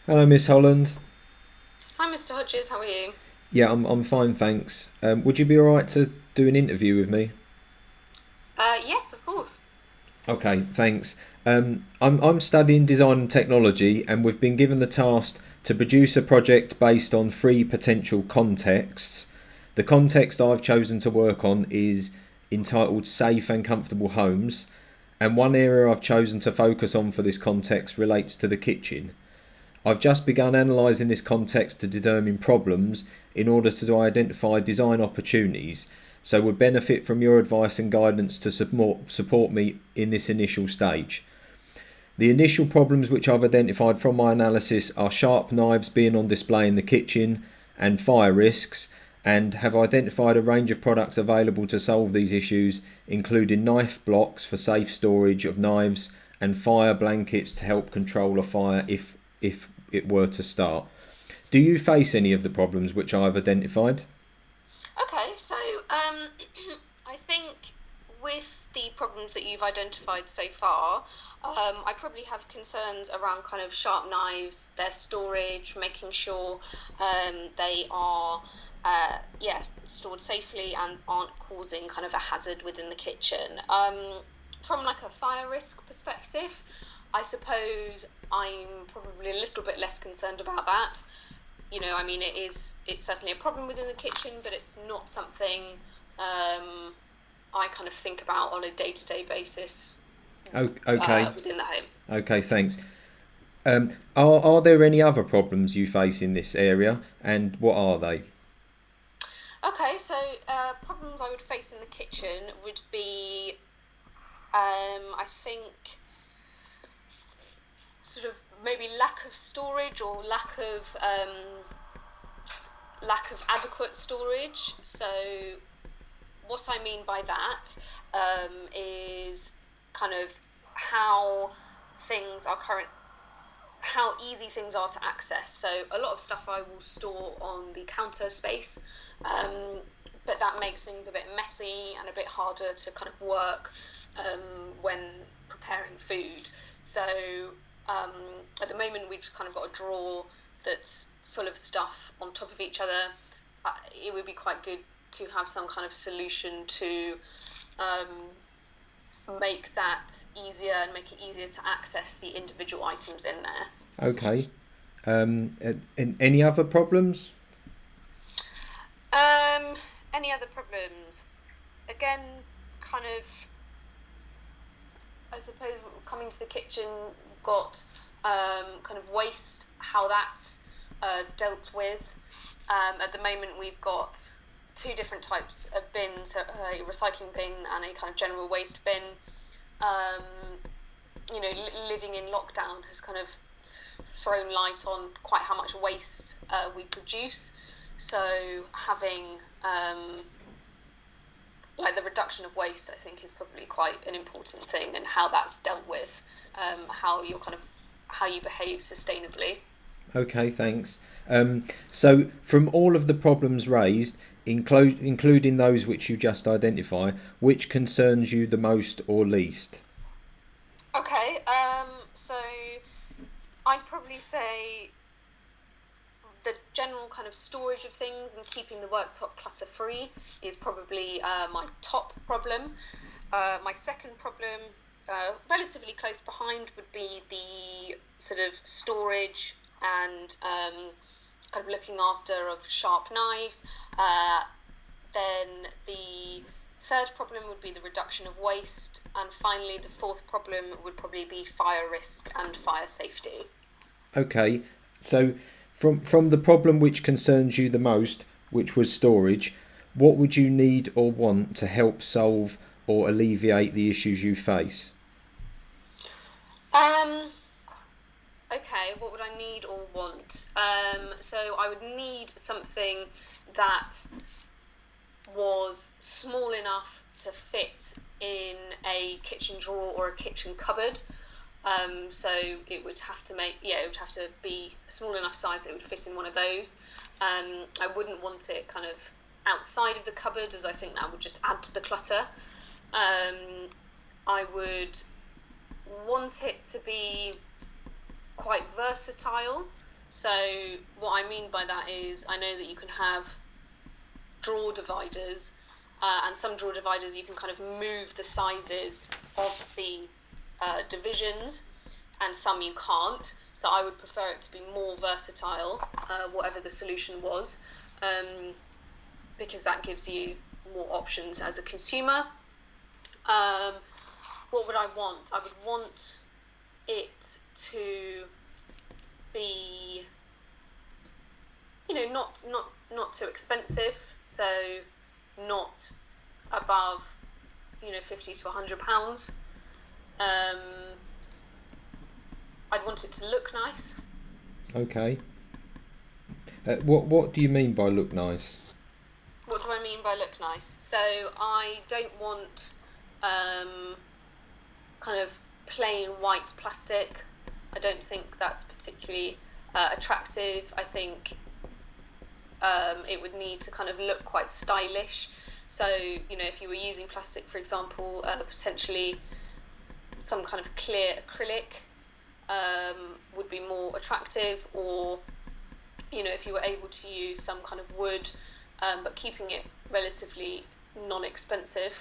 Hello, Miss Holland. Hi, Mr. Hodges. How are you? Yeah, I'm fine, thanks. Would you be all right to do an interview with me? Yes, of course. Okay, thanks. I'm studying design and technology, and we've been given the task to produce a project based on three potential contexts. The context I've chosen to work on is entitled Safe and Comfortable Homes, and one area I've chosen to focus on for this context relates to the kitchen. I've just begun analysing this context to determine problems in order to identify design opportunities, so would benefit from your advice and guidance to support me in this initial stage. The initial problems which I've identified from my analysis are sharp knives being on display in the kitchen and fire risks, and have identified a range of products available to solve these issues, including knife blocks for safe storage of knives and fire blankets to help control a fire if it were to start. Do you face any of the problems which I've identified? Okay, so I think with the problems that you've identified so far, I probably have concerns around kind of sharp knives, their storage, making sure they are, stored safely and aren't causing kind of a hazard within the kitchen. From like a fire risk perspective, I suppose I'm probably a little bit less concerned about that. I mean, it's certainly a problem within the kitchen, but it's not something I kind of think about on a day-to-day basis Okay, within the home. okay, thanks. Are there any other problems you face in this area, and what are they? Okay, so problems I would face in the kitchen would be, I think, sort of maybe lack of storage or lack of adequate storage. So what I mean by that is kind of how things are current, how easy things are to access. So a lot of stuff I will store on the counter space, um, but that makes things a bit messy and a bit harder to kind of work when preparing food. So um, at the moment, we've just kind of got a drawer that's full of stuff on top of each other. It would be quite good to have some kind of solution to um, make that easier and make it easier to access the individual items in there. Okay. And any other problems? Um, any other problems? Again, kind of, I suppose, coming to the kitchen, we've got kind of waste, how that's dealt with. At the moment, we've got two different types of bins, a recycling bin and a kind of general waste bin. Um, Living in lockdown has kind of thrown light on quite how much waste we produce. So having like the reduction of waste, I think, is probably quite an important thing, and how that's dealt with, how you're kind of how you behave sustainably. Okay, thanks. So, from all of the problems raised, including those which you just identify, which concerns you the most or least? Okay, so I'd probably say the general kind of storage of things and keeping the worktop clutter free is probably my top problem. My second problem, relatively close behind, would be the sort of storage and kind of looking after of sharp knives. Uh, then the third problem would be the reduction of waste. And finally, the fourth problem would probably be fire risk and fire safety. Okay, so from the problem which concerns you the most, which was storage, what would you need or want to help solve or alleviate the issues you face? Um, okay, what would I need or want? So I would need something that was small enough to fit in a kitchen drawer or a kitchen cupboard. So it would have to it would have to be a small enough size that it would fit in one of those. I wouldn't want it kind of outside of the cupboard, as I think that would just add to the clutter. Um, I would want it to be quite versatile. So what I mean by that is I know that you can have drawer dividers, and some drawer dividers you can kind of move the sizes of the divisions, and some you can't. So I would prefer it to be more versatile, whatever the solution was, because that gives you more options as a consumer. What would I want? I would want it to be, not too expensive, so not above, £50 to £100. I'd want it to look nice. Okay. What do you mean by look nice? What do I mean by look nice? So I don't want kind of plain white plastic. I don't think that's particularly attractive. I think it would need to kind of look quite stylish. So, if you were using plastic, for example, potentially some kind of clear acrylic would be more attractive, or, if you were able to use some kind of wood, but keeping it relatively non-expensive,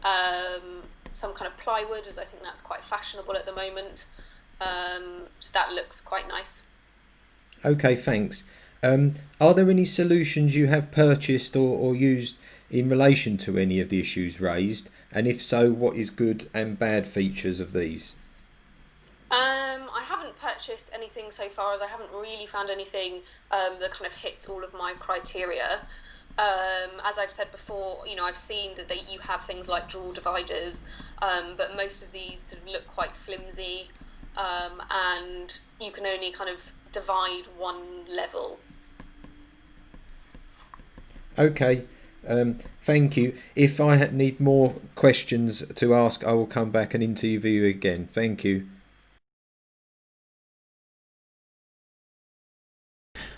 some kind of plywood, as I think that's quite fashionable at the moment. So that looks quite nice. Okay, thanks. Are there any solutions you have purchased or used in relation to any of the issues raised? And if so, what is good and bad features of these? I haven't purchased anything so far, as I haven't really found anything that kind of hits all of my criteria. As I've said before, I've seen that you have things like drawer dividers, but most of these sort of look quite flimsy, and you can only kind of divide one level. Okay, thank you. If I need more questions to ask, I will come back and interview you again. Thank you.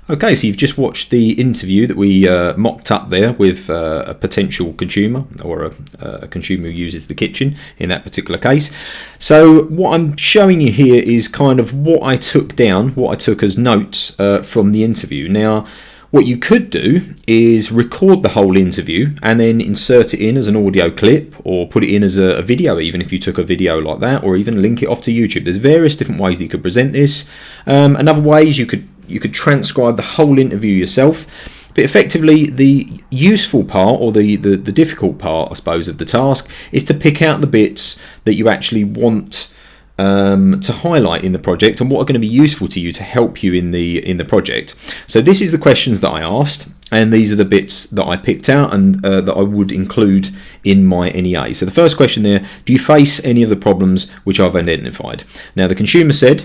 Okay, so you've just watched the interview that we mocked up there with a potential consumer, or a consumer who uses the kitchen in that particular case. So what I'm showing you here is kind of what I took as notes from the interview. Now, what you could do is record the whole interview and then insert it in as an audio clip, or put it in as a video, even if you took a video like that, or even link it off to YouTube. There's various different ways that you could present this. Another way is you could transcribe the whole interview yourself. But effectively, the useful part, or the difficult part, I suppose, of the task is to pick out the bits that you actually want to highlight in the project, and what are going to be useful to you to help you in the project. So this is the questions that I asked, and these are the bits that I picked out and that I would include in my NEA. So the first question there: do you face any of the problems which I've identified? Now, the consumer said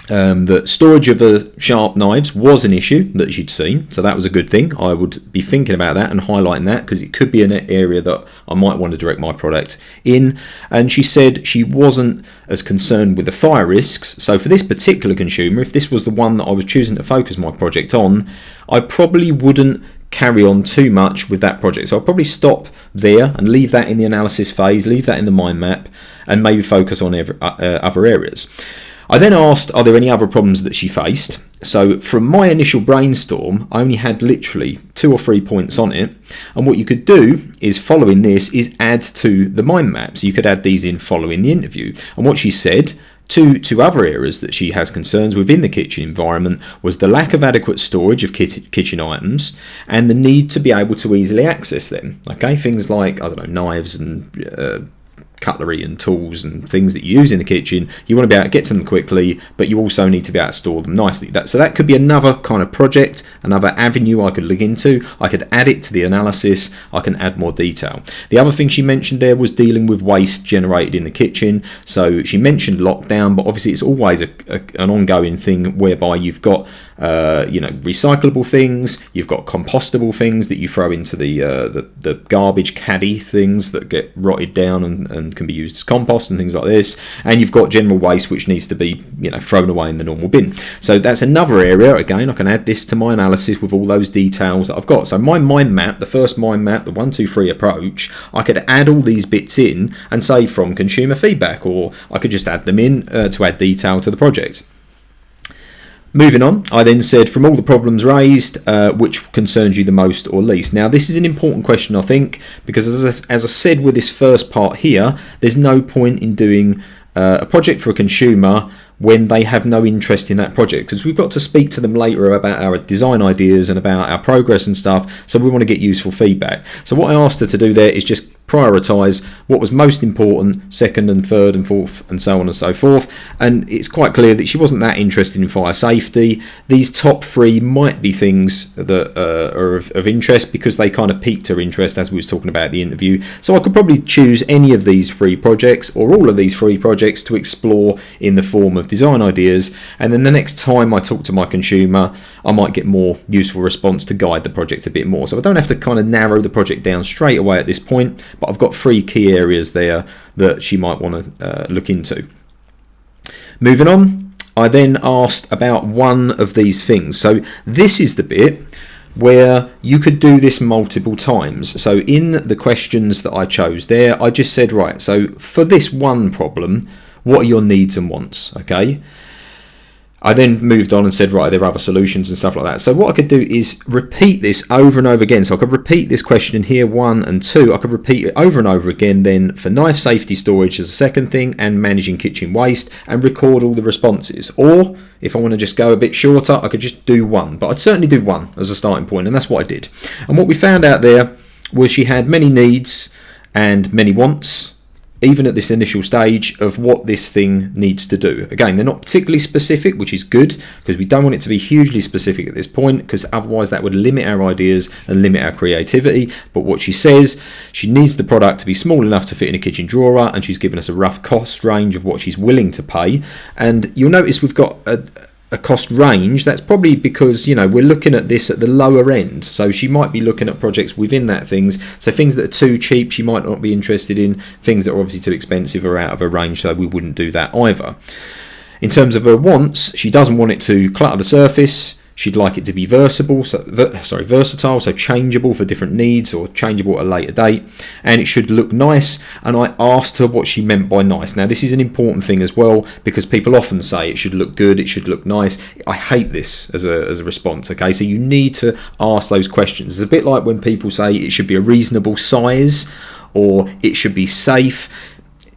that storage of sharp knives was an issue that she'd seen, so that was a good thing. I would be thinking about that and highlighting that, because it could be an area that I might want to direct my product in. And she said she wasn't as concerned with the fire risks. So for this particular consumer, if this was the one that I was choosing to focus my project on, I probably wouldn't carry on too much with that project. So I'll probably stop there and leave that in the analysis phase, leave that in the mind map, and maybe focus on other areas. I then asked, are there any other problems that she faced? So from my initial brainstorm, I only had literally 2 or 3 points on it. And what you could do is, following this, is add to the mind map. So you could add these in following the interview. And what she said, two other areas that she has concerns within the kitchen environment, was the lack of adequate storage of kitchen items and the need to be able to easily access them. Okay, things like, knives and cutlery and tools and things that you use in the kitchen. You want to be able to get to them quickly, but you also need to be able to store them nicely. So that could be another kind of project, another avenue I could look into. I could add it to the analysis. I can add more detail. The other thing she mentioned there was dealing with waste generated in the kitchen. So she mentioned lockdown, but obviously it's always an ongoing thing, whereby you've got recyclable things, you've got compostable things that you throw into the garbage caddy things that get rotted down and can be used as compost and things like this, and you've got general waste which needs to be thrown away in the normal bin. So that's another area. Again, I can add this to my analysis with all those details that I've got. So my mind map, the first mind map, the 1, 2, 3 approach, I could add all these bits in and say from consumer feedback, or I could just add them in to add detail to the project. Moving on, I then said, from all the problems raised, which concerns you the most or least? Now, this is an important question, I think, because as I said with this first part here, there's no point in doing a project for a consumer when they have no interest in that project, because we've got to speak to them later about our design ideas and about our progress and stuff, so we want to get useful feedback. So what I asked her to do there is just prioritise what was most important, second and third and fourth and so on and so forth, and it's quite clear that she wasn't that interested in fire safety. These top three might be things that are of interest because they kind of piqued her interest as we was talking about the interview, so I could probably choose any of these three projects or all of these three projects to explore in the form of design ideas, and then the next time I talk to my consumer I might get more useful response to guide the project a bit more. So I don't have to kind of narrow the project down straight away at this point, but I've got three key areas there that she might want to look into. Moving on, I then asked about one of these things. So this is the bit where you could do this multiple times. So in the questions that I chose there, I just said, right, so for this one problem, what are your needs and wants? Okay. I then moved on and said, right, there are other solutions and stuff like that. So what I could do is repeat this over and over again. So I could repeat this question in here, 1 and 2. I could repeat it over and over again then for knife safety storage as a second thing and managing kitchen waste, and record all the responses. Or if I want to just go a bit shorter, I could just do 1. But I'd certainly do 1 as a starting point, and that's what I did. And what we found out there was she had many needs and many wants, even at this initial stage, of what this thing needs to do. Again, they're not particularly specific, which is good, because we don't want it to be hugely specific at this point, because otherwise that would limit our ideas and limit our creativity. But what she says, she needs the product to be small enough to fit in a kitchen drawer, and she's given us a rough cost range of what she's willing to pay. And you'll notice we've got a cost range. That's probably because, you know, we're looking at this at the lower end, so she might be looking at projects within that things. So things that are too cheap she might not be interested in, things that are obviously too expensive are out of her range, so we wouldn't do that either. In terms of her wants, she doesn't want it to clutter the surface. She'd like it to be versatile, so changeable for different needs or changeable at a later date, and it should look nice. And I asked her what she meant by nice. Now this is an important thing as well, because people often say it should look good, it should look nice. I hate this as a response. Okay, so you need to ask those questions. It's a bit like when people say it should be a reasonable size or it should be safe.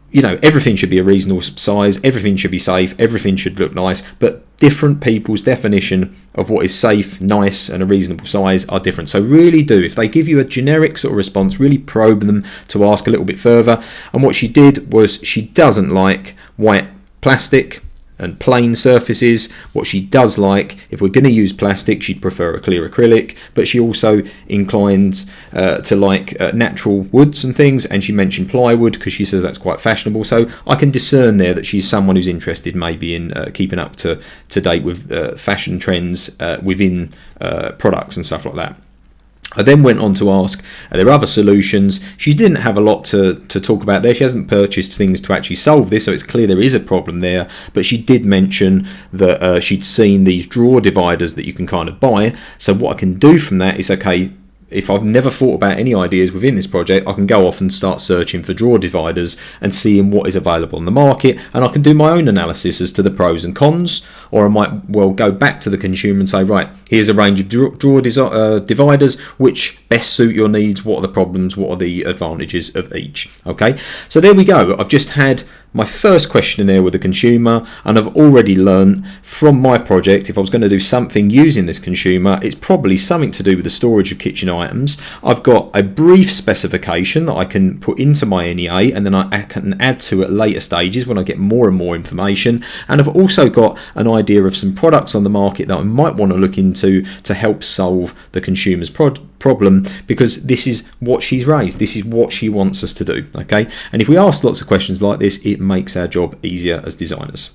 You know, everything should be a reasonable size, everything should be safe, everything should look nice, but different people's definition of what is safe, nice, and a reasonable size are different. So really do, if they give you a generic sort of response, really probe them to ask a little bit further. And what she did was, she doesn't like white plastic and plain surfaces. What she does like, if we're going to use plastic, she'd prefer a clear acrylic, but she also inclines to like natural woods and things, and she mentioned plywood because she says that's quite fashionable. So I can discern there that she's someone who's interested maybe in keeping up to date with fashion trends within products and stuff like that. I then went on to ask, are there other solutions? She didn't have a lot to talk about there. She hasn't purchased things to actually solve this, so it's clear there is a problem there. But she did mention that she'd seen these drawer dividers that you can kind of buy. So what I can do from that is, okay, if I've never thought about any ideas within this project, I can go off and start searching for drawer dividers and seeing what is available on the market, and I can do my own analysis as to the pros and cons. Or I might well go back to the consumer and say, right, here's a range of drawer dividers which best suit your needs. What are the problems? What are the advantages of each? Okay, so there we go. I've just had my first questionnaire with the consumer, and I've already learned from my project, if I was going to do something using this consumer, it's probably something to do with the storage of kitchen items. I've got a brief specification that I can put into my NEA, and then I can add to at later stages when I get more and more information. And I've also got an idea of some products on the market that I might want to look into to help solve the consumer's problem, because this is what she's raised, this is what she wants us to do. Okay, and if we ask lots of questions like this, it makes our job easier as designers.